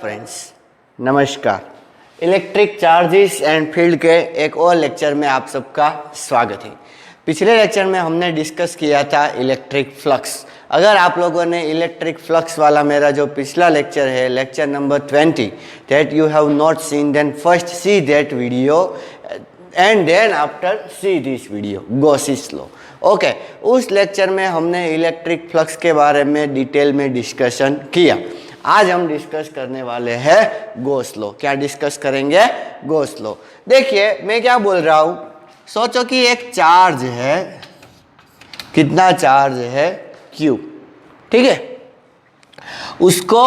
Friends, नमस्कार। Electric charges and field के एक और लेक्चर में आप सबका स्वागत है। पिछले लेक्चर में हमने डिस्कस किया था इलेक्ट्रिक फ्लक्स। अगर आप लोगों ने इलेक्ट्रिक फ्लक्स वाला मेरा जो पिछला लेक्चर है, lecture number 20, that you have not seen, then first see that video and then after see this video, go see slow. Okay, उस लेक्चर में हमने इलेक्ट्रिक फ्लक्स के बारे में डिटेल में डिस्कशन किया। आज हम डिस्कस करने वाले हैं गो स्लो। क्या डिस्कस करेंगे? Go slow. देखिए मैं क्या बोल रहा हूं, सोचो कि एक चार्ज है, कितना चार्ज है? Q, ठीक है। उसको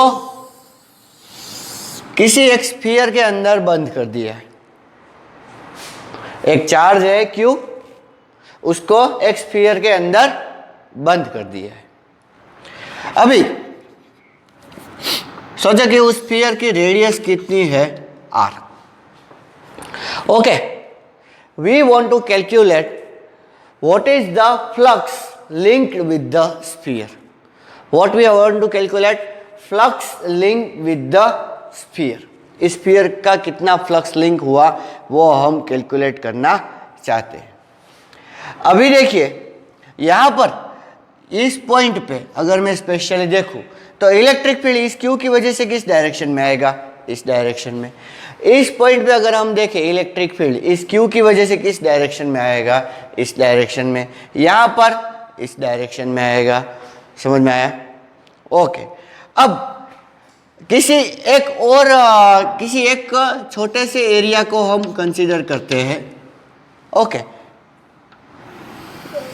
किसी एक स्फीयर के अंदर बंद कर दिया है। एक चार्ज है Q, उसको एक स्फीयर के अंदर बंद कर दिया है। अभी सोचा कि उस स्फीयर की रेडियस कितनी है? R। Okay, we want to calculate what is the flux linked with the sphere. What we want to calculate? Flux linked with the sphere. इस स्फीयर का कितना फ्लक्स लिंक हुआ वो हम कैलकुलेट करना चाहते हैं। अभी देखिए यहाँ पर इस पॉइंट पे अगर मैं स्पेशली देखूं तो इलेक्ट्रिक फील्ड इस क्यू की वजह से किस डायरेक्शन में आएगा? इस डायरेक्शन में। इस पॉइंट पे अगर हम देखें इलेक्ट्रिक फील्ड इस क्यू की वजह से किस डायरेक्शन में आएगा? इस डायरेक्शन में। यहाँ पर इस डायरेक्शन में आएगा। समझ में आया? ओके, अब किसी एक छोटे से एरिया को हम कंसीडर करते हैं। ओके,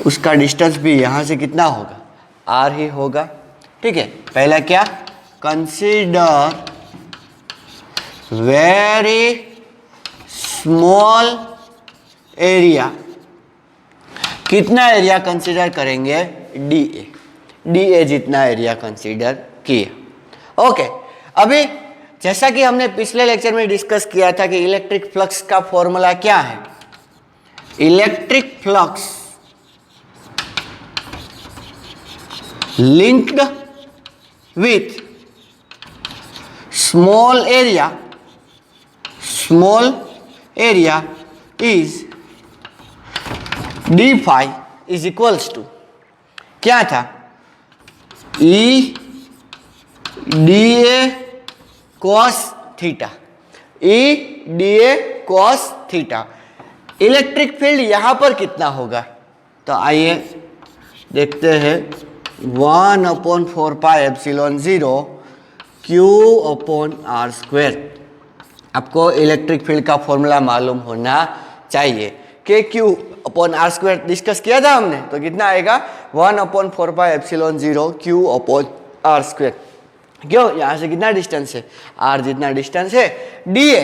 उसका डिस्टेंस भी यहां से कितना होगा? R ही होगा, ठीक है। पहला क्या? Consider very small area. कितना एरिया कंसीडर करेंगे? DA जितना एरिया कंसीडर किया। ओके, अभी जैसा कि हमने पिछले लेक्चर में डिस्कस किया था कि इलेक्ट्रिक फ्लक्स का फॉर्मूला क्या है? Electric flux linked with small area is d phi is equals to क्या था? E dA cos theta. E dA cos theta. Electric field यहां पर कितना होगा? तो आइए देखते हैं। 1/4 पाई एप्सिलॉन 0 Q/r²। आपको इलेक्ट्रिक फील्ड का फॉर्मूला मालूम होना चाहिए कि Q/r² डिस्कस किया था हमने, तो कितना आएगा? 1/4 पाई एप्सिलॉन 0 Q/r²। क्यों? यहां से कितना डिस्टेंस है? R जितना डिस्टेंस है। DA,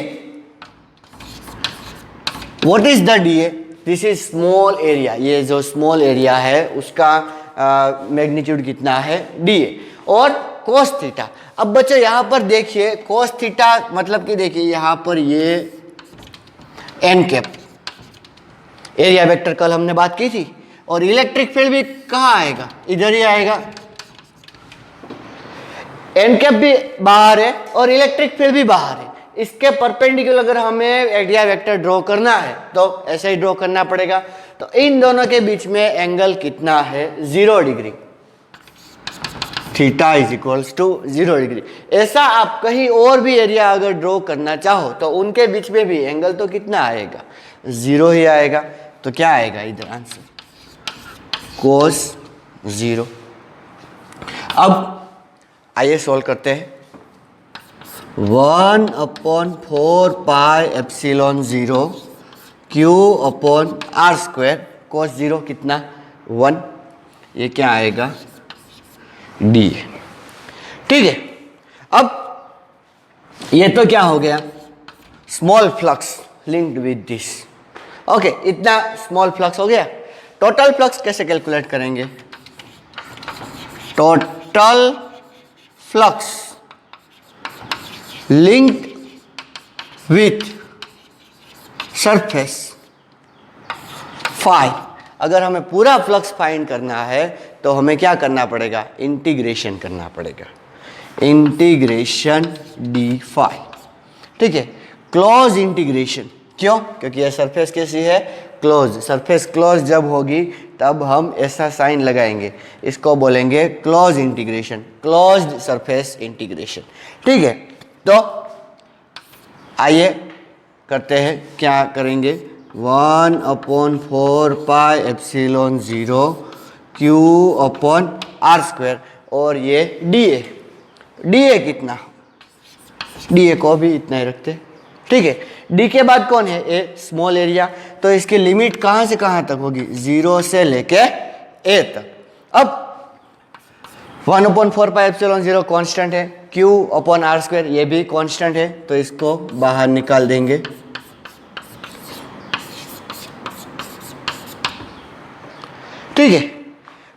what is the DA? This is small area. ये जो स्मॉल एरिया है उसका मैग्नीट्यूड कितना है? DA। और cos थीटा। अब बच्चों यहां पर देखिए cos थीटा मतलब कि देखिए यहां पर ये n कैप एरिया वेक्टर कल हमने बात की थी। और इलेक्ट्रिक फील्ड भी कहाँ आएगा? इधर ही आएगा। एन कैप भी बाहर है और इलेक्ट्रिक फील्ड भी बाहर है। इसके परपेंडिकुलर अगर हमें एरिया वेक्टर ड्रॉ करना है तो ऐसे ही ड्रॉ करना पड़ेगा। तो इन दोनों के बीच में एंगल कितना है? 0 degree. Theta is equals to 0 degree. ऐसा आप कहीं और भी एरिया अगर ड्रॉ करना चाहो तो उनके बीच में भी एंगल तो कितना आएगा? 0 ही आएगा। तो क्या आएगा इधर आंसर? cos 0। अब आइए सोल्व करते हैं। 1/4 पाई एप्सिलॉन 0 Q/r²। cos 0 कितना? 1। ये क्या आएगा? D। ठीक है। अब ये तो क्या हो गया? Small flux linked with this. Okay, इतना स्मॉल फ्लक्स हो गया। टोटल फ्लक्स कैसे कैलकुलेट करेंगे? Total flux linked with surface phi. अगर हमें पूरा फ्लक्स फाइंड करना है तो हमें क्या करना पड़ेगा? इंटीग्रेशन करना पड़ेगा। Integration D phi. ठीक है, क्लोज इंटीग्रेशन, क्यों? क्योंकि यह सरफेस कैसी है? क्लोज। सरफेस क्लोज जब होगी तब हम ऐसा साइन लगाएंगे, इसको बोलेंगे close integration, closed surface integration. ठीक है, तो आइए करते हैं, क्या करेंगे? 1/4 pi epsilon 0 Q upon R square, और ये डी ए कितना? डी ए को भी इतना ही रखते हैं। ठीक है, डी के बाद कौन है? ए, स्मॉल एरिया। तो इसकी लिमिट कहाँ से कहाँ तक होगी? 0 से लेके ए तक। अब 1/4 पाई एप्सिलॉन 0 कांस्टेंट है, क्यू अपॉन आर स्क्वायर ये भी कांस्टेंट है, तो इसको बाहर निकाल देंगे। ठीक है,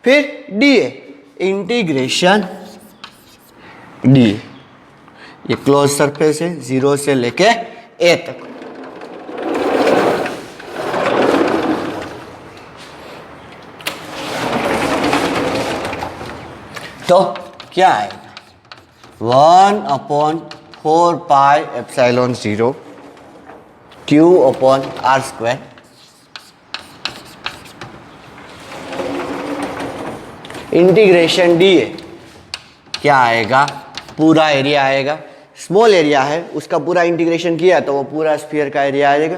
फिर डी ए, इंटीग्रेशन डी ए, ये क्लोज सरफेस है 0 से लेके ए तक। तो क्या आएगा? 1/4 pi epsilon 0 Q upon R square integration D A, क्या आएगा? पूरा एरिया आएगा। स्मॉल एरिया है, उसका पूरा इंटीग्रेशन किया तो वो पूरा स्फीयर का एरिया आएगा।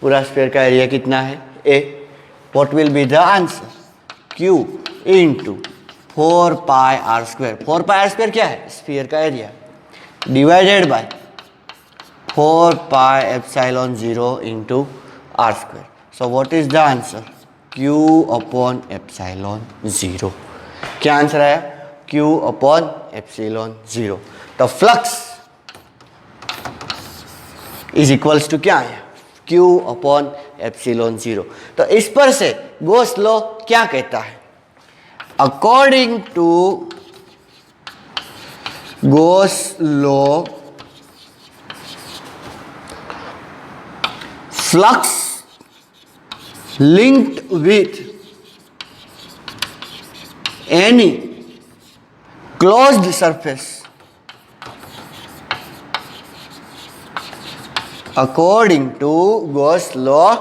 पूरा स्फीयर का एरिया कितना है? A. What will be the answer? Q into 4 pi R square. 4 pi R square क्या है? स्फीयर का area, divided by 4 pi epsilon 0 into R square. So what is the answer? Q upon epsilon 0। क्या answer आया? Q upon epsilon 0। तो flux is equals to क्या आया? Q upon epsilon 0। तो इस पर से गॉस लॉ क्या कहता है? According to Gauss law, flux linked with any closed surface, according to Gauss law,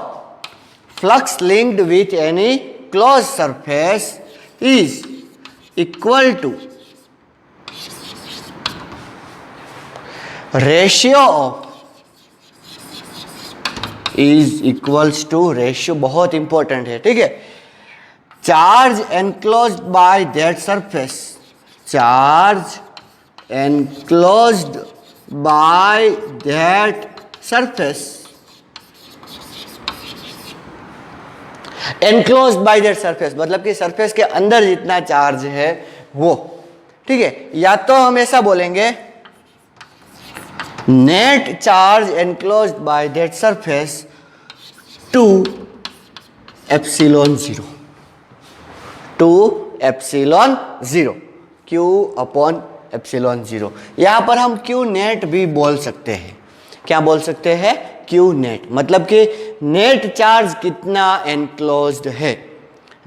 flux linked with any closed surface is equal to ratio of, is equals to ratio, बहुत important है। ठीक है, charge enclosed by that surface, charge enclosed by that surface, enclosed by that surface मतलब कि surface के अंदर जितना charge है वो। ठीक है, या तो हम ऐसा बोलेंगे net charge enclosed by that surface to epsilon 0, to epsilon 0, Q upon epsilon 0। यहां पर हम क्यू नेट भी बोल सकते हैं। क्या बोल सकते हैं? क्यू नेट, मतलब कि नेट चार्ज कितना एनक्लोज्ड है,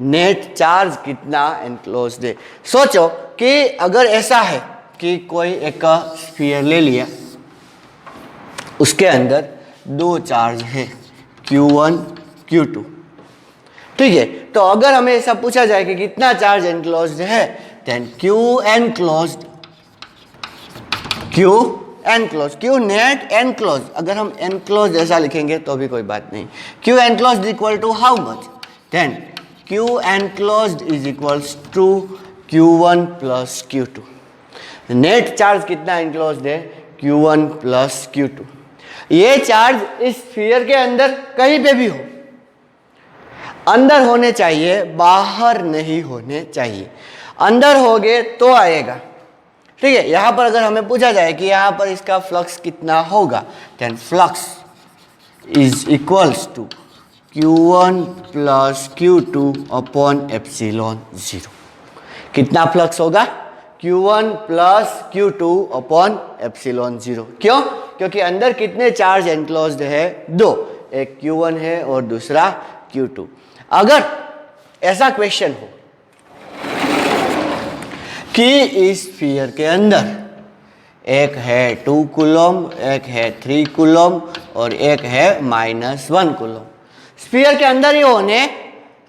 नेट चार्ज कितना एनक्लोज्ड है। सोचो कि अगर ऐसा है कि कोई एक स्फीयर ले लिया, उसके अंदर दो चार्ज है Q1 Q2। ठीक है, तो अगर हमें ऐसा पूछा जाए कि कितना चार्ज एनक्लोज्ड है, then Q enclosed, Q enclosed, Q net enclosed. अगर हम एनक्लोज्ड ऐसा लिखेंगे तो भी कोई बात नहीं। Q enclosed equal to how much? Then Q enclosed is equals to Q1 plus Q2। Net charge कितना एनक्लोज्ड है? Q1 plus Q2। ये चार्ज इस स्फीयर के अंदर कहीं पे भी हो, अंदर होने चाहिए, बाहर नहीं होने चाहिए। अंदर होगे तो आएगा। ठीक है, यहां पर अगर हमें पूछा जाए कि यहां पर इसका फ्लक्स कितना होगा, then flux is equals to Q1 plus Q2 upon epsilon 0। कितना फ्लक्स होगा? Q1 plus Q2 upon epsilon 0। क्यों? क्योंकि अंदर कितने चार्ज एनक्लोज्ड है? दो, एक Q1 है और दूसरा Q2। अगर ऐसा क्वेश्चन हो कि इस स्फीयर के अंदर एक है 2 कूलम, एक है 3 कूलम और एक है -1 कूलम। स्फीयर के अंदर ही होने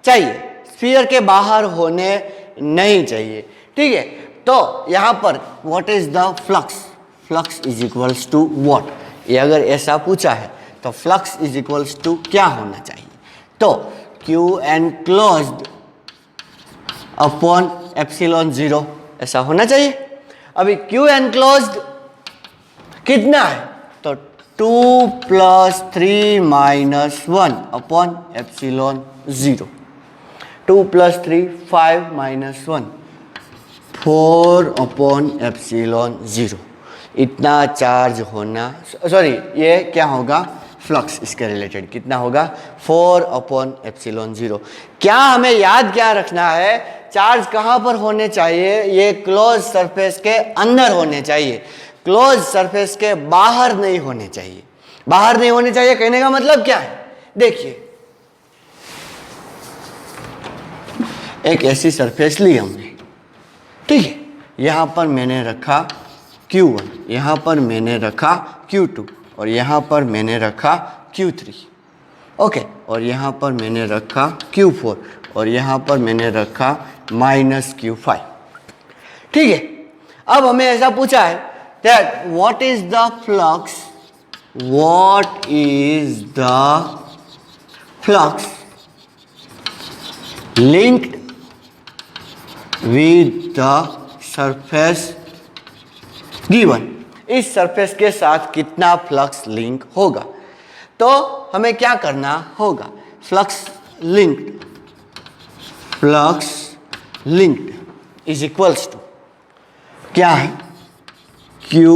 चाहिए, स्फीयर के बाहर होने नहीं चाहिए। ठीक है, तो यहाँ पर what is the flux, flux is equals to what, ये अगर ऐसा पूछा है तो फ्लक्स इज इक्वल्स टू क्या होना चाहिए, तो क्यू एनक्लोज्ड अपॉन एप्सिलॉन 0 ऐसा होना चाहिए। अभी क्यू एनक्लोज्ड कितना है, तो 2 + 3 - 1 अपॉन एप्सिलॉन 0। 2 + 3 5 - 1 4 upon epsilon 0। इतना चार्ज होना, सॉरी ये क्या होगा, फ्लक्स इसके रिलेटेड कितना होगा, 4 अपॉन एप्सिलॉन 0। क्या हमें याद क्या रखना है, चार्ज कहाँ पर होने चाहिए, ये क्लोज सरफेस के अंदर होने चाहिए, क्लोज सरफेस के बाहर नहीं होने चाहिए। बाहर नहीं होने चाहिए कहने का मतलब क्या है, देखिए एक ऐसी सरफेस ली हमने, ठीक है, यहां पर मैंने रखा Q1, यहां पर मैंने रखा Q2 और यहां पर मैंने रखा Q3, ओके, और यहां पर मैंने रखा Q4 और यहां पर मैंने रखा -Q5। ठीक है, अब हमें ऐसा पूछा है that what is the flux, what is the flux linked with the surface given, इस सरफेस के साथ कितना फ्लक्स लिंक होगा। तो हमें क्या करना होगा, flux linked is equals to क्या है, क्यू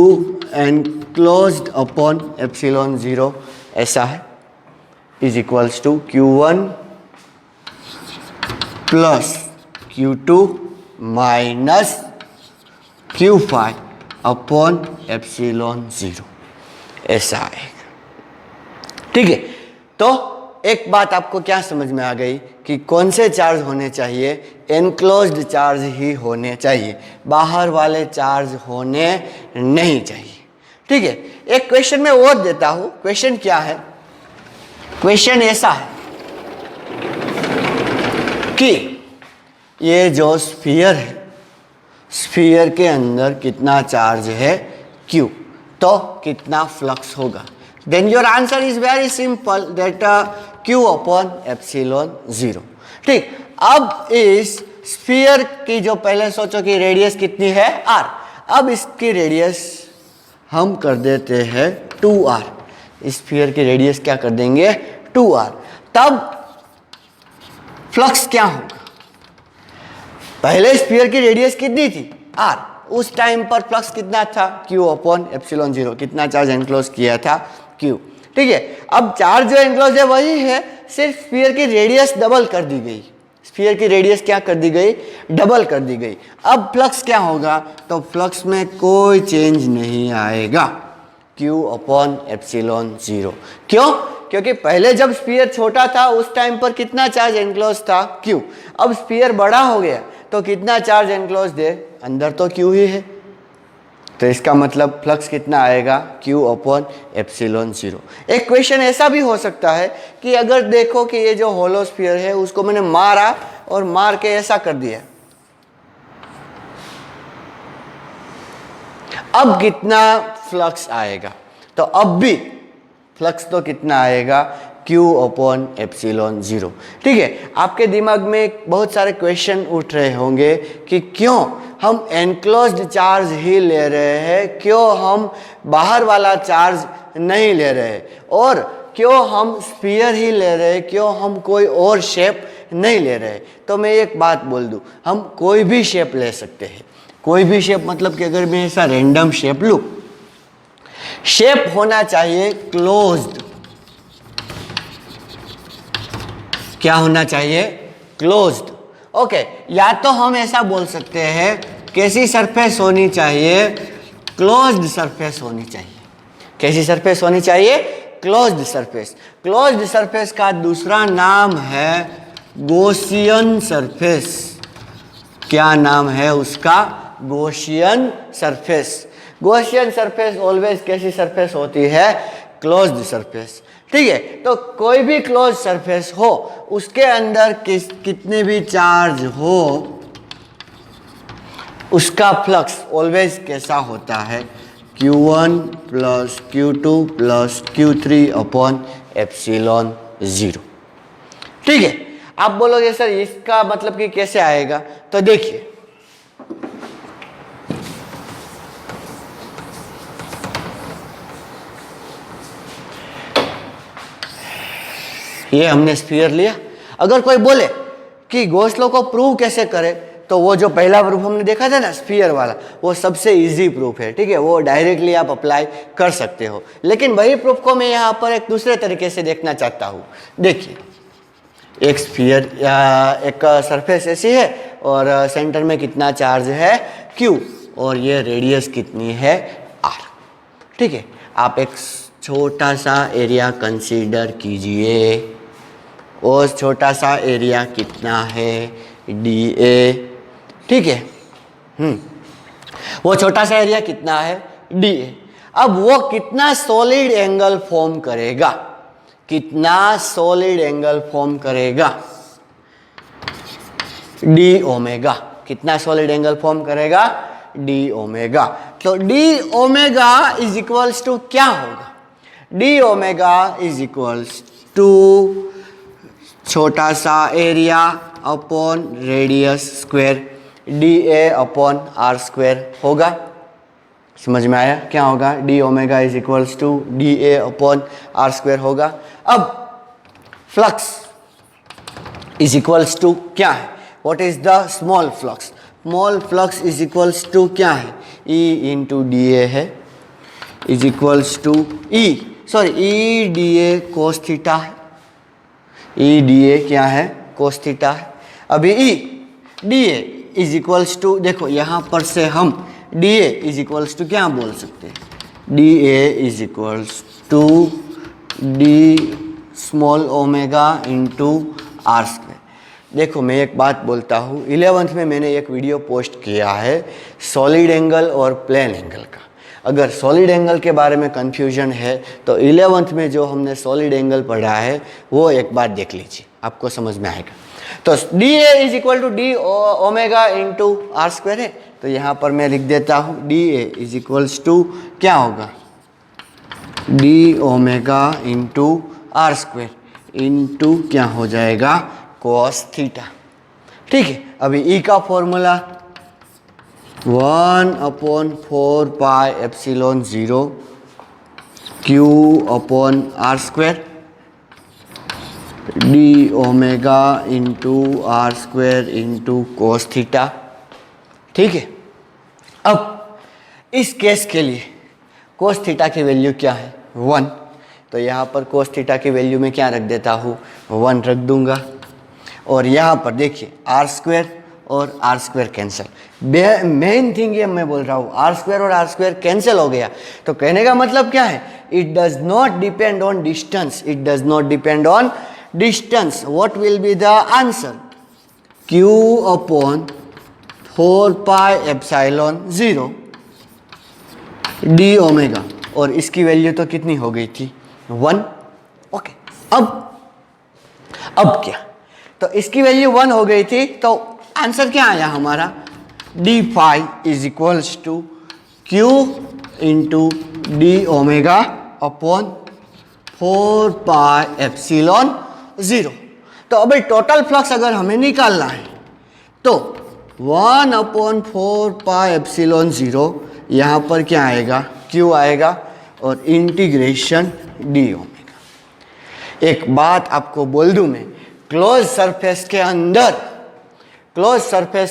एनक्लोज्ड अपॉन एप्सिलॉन 0 ऐसा है, is equals to Q1 plus Q2 minus Q5 upon epsilon 0 ऐसा आएगा। ठीक है, तो एक बात आपको क्या समझ में आ गई कि कौन से चार्ज होने चाहिए, एनक्लोज्ड चार्ज ही होने चाहिए, बाहर वाले चार्ज होने नहीं चाहिए। ठीक है, एक क्वेश्चन मैं और देता हूं, क्वेश्चन क्या है, क्वेश्चन ऐसा है कि ये जो स्फीयर है, स्फीयर के अंदर कितना चार्ज है Q, तो कितना फ्लक्स होगा, then your answer is very simple that Q upon epsilon 0। ठीक, अब इस स्फीयर की जो पहले सोचो कि रेडियस कितनी है R, अब इसकी रेडियस हम कर देते हैं 2R, स्फीयर की रेडियस क्या कर देंगे 2R, तब फ्लक्स क्या होगा, पहले स्फीयर की रेडियस कितनी थी R, उस टाइम पर फ्लक्स कितना था Q अपॉन एप्सिलॉन 0, कितना चार्ज एनक्लोज किया था Q। ठीक है, अब चार्ज जो एनक्लोज है वही है, सिर्फ स्फीयर की रेडियस डबल कर दी गई, स्फीयर की रेडियस क्या कर दी गई, डबल कर दी गई। अब फ्लक्स क्या होगा, तो फ्लक्स में कोई चेंज नहीं आएगा, Q अपॉन एप्सिलॉन 0। क्यों, क्योंकि पहले जब स्फीयर छोटा था उस टाइम पर कितना चार्ज एनक्लोज था Q, अब स्फीयर बड़ा हो गया तो कितना चार्ज एनक्लोज है, अंदर तो Q ही है, तो इसका मतलब फ्लक्स कितना आएगा Q अपॉन एप्सिलॉन 0। एक क्वेश्चन ऐसा भी हो सकता है कि अगर देखो कि ये जो होलो स्फीयर है उसको मैंने मारा और मार के ऐसा कर दिया, अब कितना फ्लक्स आएगा, तो अब भी फ्लक्स तो कितना आएगा Q अपॉन एप्सिलॉन 0। ठीक है, आपके दिमाग में बहुत सारे क्वेश्चन उठ रहे होंगे कि क्यों हम एनक्लोज्ड चार्ज ही ले रहे हैं, क्यों हम बाहर वाला चार्ज नहीं ले रहे, और क्यों हम स्फीयर ही ले रहे हैं, क्यों हम कोई और शेप नहीं ले रहे। तो मैं एक बात बोल दूं, हम कोई भी शेप ले सकते हैं, कोई भी शेप मतलब कि अगर मैं ऐसा रैंडम शेप लूं, शेप होना चाहिए क्लोज्ड, क्या होना चाहिए, क्लोज्ड। ओके, या तो हम ऐसा बोल सकते हैं कैसी सरफेस होनी चाहिए, क्लोज्ड सरफेस होनी चाहिए, कैसी सरफेस होनी चाहिए, क्लोज्ड सरफेस। क्लोज्ड सरफेस का दूसरा नाम है गॉसियन सरफेस, क्या नाम है उसका, Gaussian surface. Gaussian surface always कैसी सरफेस होती है? Closed surface. ठीक है, तो कोई भी क्लोज सरफेस हो उसके अंदर कितने भी चार्ज हो उसका फ्लक्स ऑलवेज कैसा होता है? Q1 plus Q2 plus Q3 upon epsilon 0। ठीक है, आप बोलोगे सर इसका मतलब कि कैसे आएगा? तो देखिए, ये हमने स्फीयर लिया। अगर कोई बोले कि गॉस लॉ को प्रूव कैसे करें, तो वो जो पहला प्रूफ हमने देखा था ना स्फीयर वाला, वो सबसे इजी प्रूफ है। ठीक है, वो डायरेक्टली आप अप्लाई कर सकते हो। लेकिन वही प्रूफ को मैं यहाँ पर एक दूसरे तरीके से देखना चाहता हूँ। देखिए, एक स्फीयर या एक सरफेस ऐसी है और सेंटर में कितना चार्ज है? Q, और ये रेडियस कितनी है? R। ठीक है, आप एक छोटा सा एरिया कंसीडर कीजिए। और छोटा सा एरिया कितना है? DA। ठीक है, वो छोटा सा एरिया कितना है? DA। अब वो कितना सॉलिड एंगल फॉर्म करेगा? कितना सॉलिड एंगल फॉर्म करेगा? D omega. कितना सॉलिड एंगल फॉर्म करेगा? D omega. तो D omega is equals to क्या होगा? D omega is equals to छोटा सा area upon radius square, DA upon R square होगा। समझ में आया क्या होगा? D omega is equals to DA upon R square होगा। अब फ्लक्स इज इक्वल्स टू क्या है? What is the small flux? Small flux is equals to क्या है? E इंटू DA है, is equals to E DA cos theta है। E DA क्या है? कोस थीटा है। अभी E DA is equals to, देखो यहाँ पर से हम DA इज इक्वल्स टू क्या बोल सकते हैं? DA is equals to D small omega into R square. देखो, मैं एक बात बोलता हूँ, 11th में मैंने एक वीडियो पोस्ट किया है सॉलिड एंगल और प्लेन एंगल का। अगर सॉलिड एंगल के बारे में कन्फ्यूजन है तो 11th में जो हमने सॉलिड एंगल पढ़ा है वो एक बार देख लीजिए, आपको समझ में आएगा। तो DA is equal to D omega into R square है। तो यहाँ पर मैं लिख देता हूँ DA इज इक्वल्स टू क्या होगा? D omega into R square into क्या हो जाएगा? Cos theta. ठीक है, अभी E का formula 1 upon 4 pi epsilon 0 Q upon R square D omega into R square into cos theta. ठीक है, अब इस केस के लिए कोस थीटा की वैल्यू क्या है? 1। तो यहाँ पर कोस थीटा की वैल्यू में क्या रख देता हूँ? 1 रख दूंगा। और यहाँ पर देखिए R स्क्वायर और R square cancel. Main thing ये मैं बोल रहा हूँ, R स्क्वायर और R स्क्वायर कैंसिल हो गया। तो कहने का मतलब क्या है? It does not depend on distance. It does not depend on distance. What will be the answer? Q upon 4 pi epsilon 0 D omega. और इसकी वैल्यू तो कितनी हो गई थी? 1। ओके, अब क्या? तो इसकी वैल्यू 1 हो गई थी, तो आंसर क्या आया हमारा? D phi is equals to Q into D omega upon 4 pi epsilon 0। तो अभी टोटल फ्लक्स अगर हमें निकालना है तो 1 अपॉन 4 पाई एप्सिलॉन 0 यहाँ पर क्या आएगा? Q आएगा और इंटीग्रेशन D ओमेगा। एक बात आपको बोल दूं मैं, क्लोज सरफेस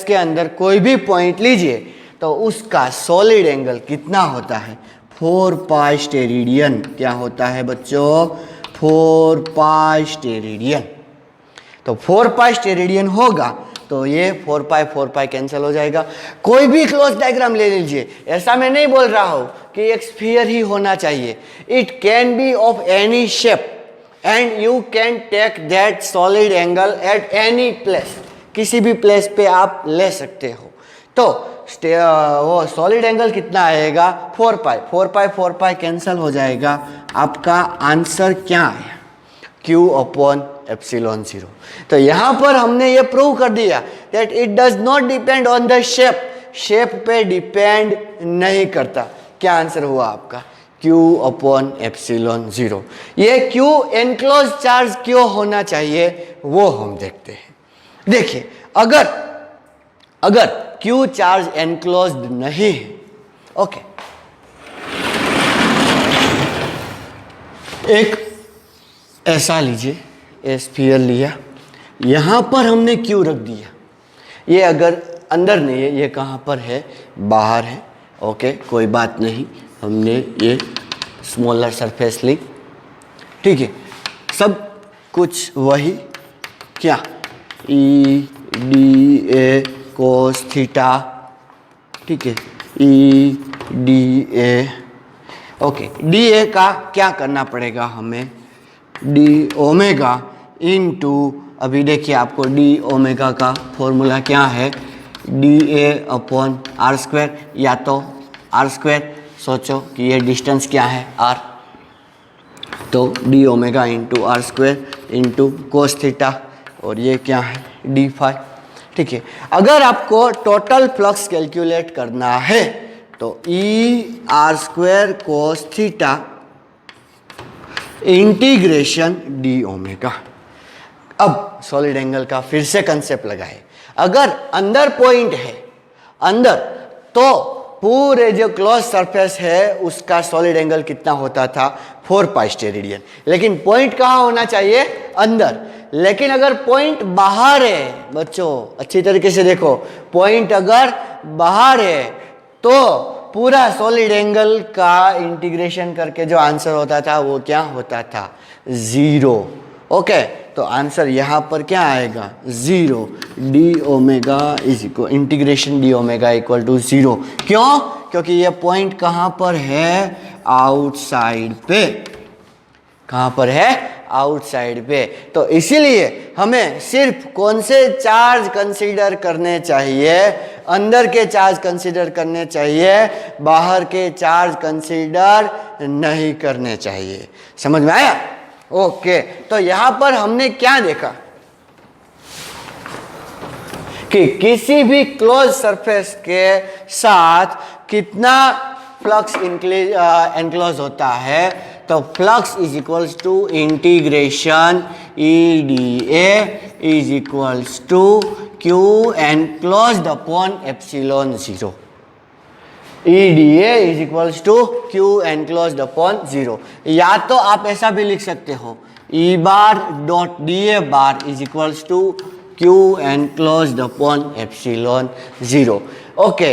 के अंदर कोई भी पॉइंट लीजिए तो उसका सॉलिड एंगल कितना होता है? 4 पाई स्टेरेडियन। क्या होता है बच्चों? 4 पाई स्टेरेडियन। तो 4 पाई स्टेरेडियन होगा तो ये 4 पाई कैंसिल हो जाएगा। कोई भी क्लोज डायग्राम ले लीजिए, ऐसा मैं नहीं बोल रहा हूँ कि एक स्फीयर ही होना चाहिए। It can be of any shape and you can take that solid angle at any place. किसी भी प्लेस पे आप ले सकते हो। तो वो सॉलिड एंगल कितना आएगा 4 पाई, 4 पाई कैंसल हो जाएगा। आपका आंसर क्या है Q/ε0। तो यहां पर हमने ये प्रूव कर दिया that it does not depend on the shape, shape पे डिपेंड नहीं करता। क्या आंसर हुआ आपका Q/ε0। ये Q एनक्लोज चार्ज क्यों होना चाहिए वो हम देखते हैं। देखिए अगर Q चार्ज एनक्लोज्ड नहीं है, ओके, एक ऐसा लीजिए, स्फीयर लिया, यहां पर हमने Q रख दिया, ये अगर अंदर नहीं है, ये कहां पर है, बाहर है, ओके, कोई बात नहीं, हमने ये स्मॉलर सरफेस ली, ठीक है, सब कुछ वही, क्या EDA cos थीटा, ठीक है, EDA, ओके, DA का क्या करना पड़ेगा हमें, d ओमेगा इनटू, अभी देखिए आपको d ओमेगा का फॉर्मूला क्या है, DA/r², या तो r², सोचो कि ये डिस्टेंस क्या है r, तो d omega into r² into cos theta, और ये क्या है d फाई, ठीक है। अगर आपको टोटल फ्लक्स कैलकुलेट करना है तो ER² cos theta integration d omega. अब सॉलिड एंगल का फिर से कंसेप्ट लगाए, अगर अंदर पॉइंट है अंदर, तो पूरे जो क्लोज सरफेस है उसका सॉलिड एंगल कितना होता था 4 पाई स्टेरेडियन, लेकिन पॉइंट कहाँ होना चाहिए अंदर। लेकिन अगर पॉइंट बाहर है, बच्चों अच्छी तरीके से देखो, पॉइंट अगर बाहर है तो पूरा सॉलिड एंगल का इंटीग्रेशन करके जो आंसर होता था वो क्या होता था 0, ओके। तो आंसर यहाँ पर क्या आएगा 0, d omega is equal integration d omega equal to 0। क्यों? क्योंकि ये पॉइंट कहाँ पर है, आउटसाइड पे, कहाँ पर है, आउटसाइड पे। तो इसीलिए हमें सिर्फ कौन से चार्ज कंसीडर करने चाहिए, अंदर के चार्ज कंसीडर करने चाहिए, बाहर के चार्ज कंसीडर नहीं करने चाहिए। समझ में आया? ओके, तो यहां पर हमने क्या देखा कि किसी भी क्लोज सरफेस के साथ कितना फ्लक्स एनक्लोज होता है, तो flux is equals to integration EDA is equals to Q enclosed upon ε0। EDA is equals to Q enclosed upon 0। या तो आप ऐसा भी लिख सकते हो, E bar dot DA bar is equals to Q enclosed upon ε0। Okay,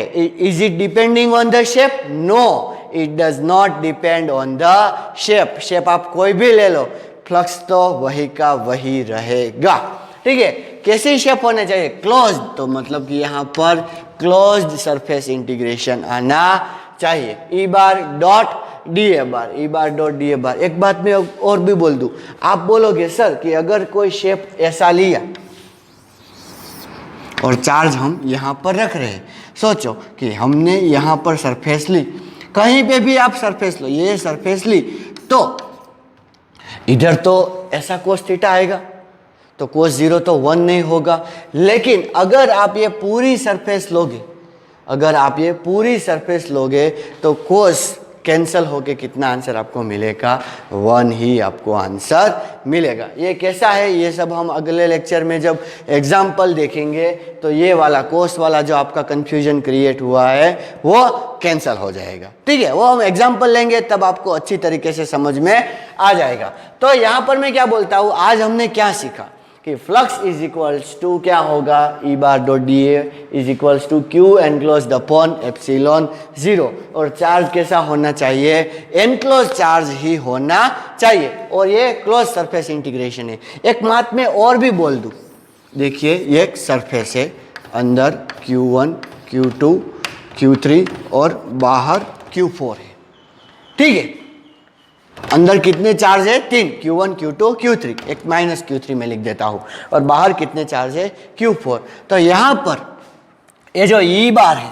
is it depending on the shape? No, it does not depend on the shape. Shape आप कोई भी ले लो, फ्लक्स तो वही का वही रहेगा, ठीक है। कैसी शेप होने चाहिए, क्लोज्ड, तो मतलब कि यहाँ पर क्लोज्ड सरफेस इंटीग्रेशन आना चाहिए। E बार डॉट DA बार, E बार डॉट DA बार। एक बात मैं और भी बोल दूं, आप बोलोगे सर कि अगर कोई शेप ऐसा लिया और चार्ज हम यहाँ पर रख रहे हैं, सोचो कि हमने यहाँ पर सरफेस ली, कहीं पे भी आप सरफेस लो, ये सरफेस ली, तो इधर तो ऐसा कोस थीटा आएगा, तो कोस 0 तो 1 नहीं होगा। लेकिन अगर आप ये पूरी सरफेस लोगे, अगर आप ये पूरी सरफेस लोगे तो कोस कैंसल होके कितना आंसर आपको मिलेगा, 1 ही आपको आंसर मिलेगा। ये कैसा है, ये सब हम अगले लेक्चर में जब एग्जाम्पल देखेंगे तो ये वाला कोस वाला जो आपका कंफ्यूजन क्रिएट हुआ है वो कैंसल हो जाएगा, ठीक है। वो हम एग्जाम्पल लेंगे तब आपको अच्छी तरीके से समझ में आ जाएगा। तो यहाँ पर मैं क्या बोलता हूँ, आज हमने क्या सीखा कि फ्लक्स इज इक्वल्स टू क्या होगा, E bar dot DA is equals to Q enclosed upon ε0। और चार्ज कैसा होना चाहिए, एनक्लोज चार्ज ही होना चाहिए, और ये क्लोज सरफेस इंटीग्रेशन है। एक बात मैं और भी बोल दूं, देखिए ये एक सरफेस है, अंदर Q1 Q2 Q3 और बाहर Q4 है, ठीक है। अंदर कितने चार्ज है, 3, Q1 Q2 Q3, एक माइनस Q3 में लिख देता हूं, और बाहर कितने चार्ज है, Q4। तो यहां पर ये जो E बार है,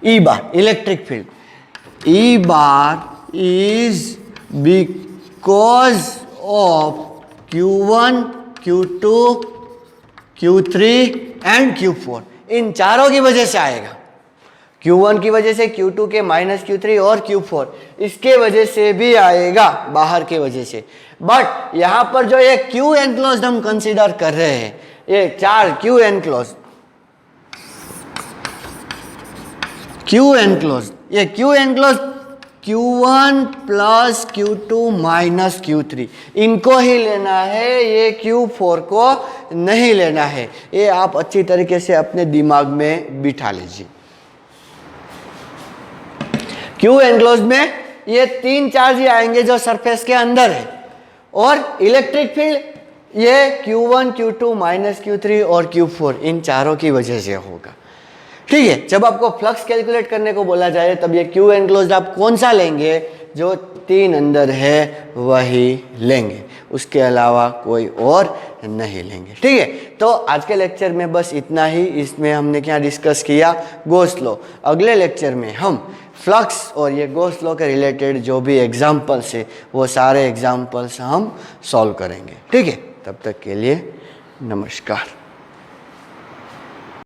E bar electric field E bar is because of Q1, Q2, Q3 and Q4, इन चारों की वजह से आएगा। Q1 की वजह से, Q2 के माइनस Q3 और Q4 इसके वजह से भी आएगा, बाहर के वजह से। बट यहां पर जो ये Q एनक्लोज्ड हम कंसीडर कर रहे हैं, ये चार Q एनक्लोज्ड, ये Q enclosed Q1 plus Q2 minus Q3 इनको ही लेना है, ये Q4 को नहीं लेना है। ये आप अच्छी तरीके से अपने दिमाग में बिठा लीजिए। Q एनक्लोज्ड में ये तीन चार्ज ही आएंगे जो सरफेस के अंदर है, और इलेक्ट्रिक फील्ड ये Q1, Q2 माइनस Q3 और Q4 इन चारों की वजह से होगा। ठीक है, जब आपको फ्लक्स कैलकुलेट करने को बोला जाए तब ये Q एनक्लोज्ड आप कौन सा लेंगे, जो तीन अंदर है वही लेंगे, उसके अलावा कोई और नहीं लेंगे। ठीक है, तो आज के लेक्चर में बस इतना ही। इसमें हमने क्या डिस्कस किया, गॉस लॉ। अगले लेक्चर में हम फ्लक्स और ये गॉस लॉ के रिलेटेड जो भी एग्जाम्पल्स है वो सारे एग्जाम्पल्स हम सॉल्व करेंगे। ठीक है, तब तक के लिए नमस्कार।